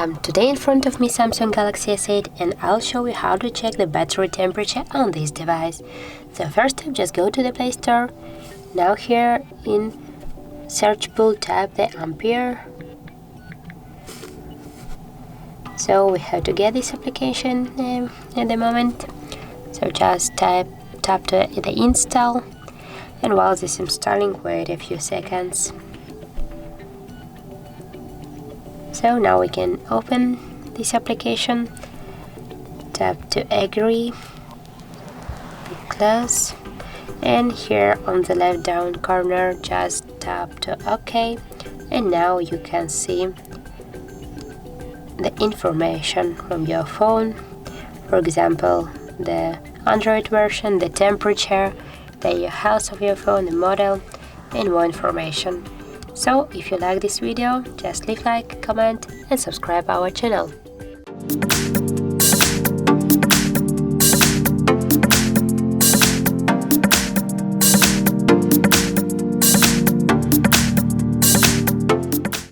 welcome! Today in front of me Samsung Galaxy S8 and I'll show you how to check the battery temperature on this device. So first step, just go to the Play Store. Now here in search pool type the Ampere. So we have to get this application at the moment. So just tap to the install, and while this is installing, wait a few seconds. So now we can open this application, tap to agree, close, and here on the left down corner just tap to OK, and now you can see the information from your phone, for example the Android version, the temperature, the health of your phone, the model, and more information. So if you like this video, just leave like, comment and subscribe our channel.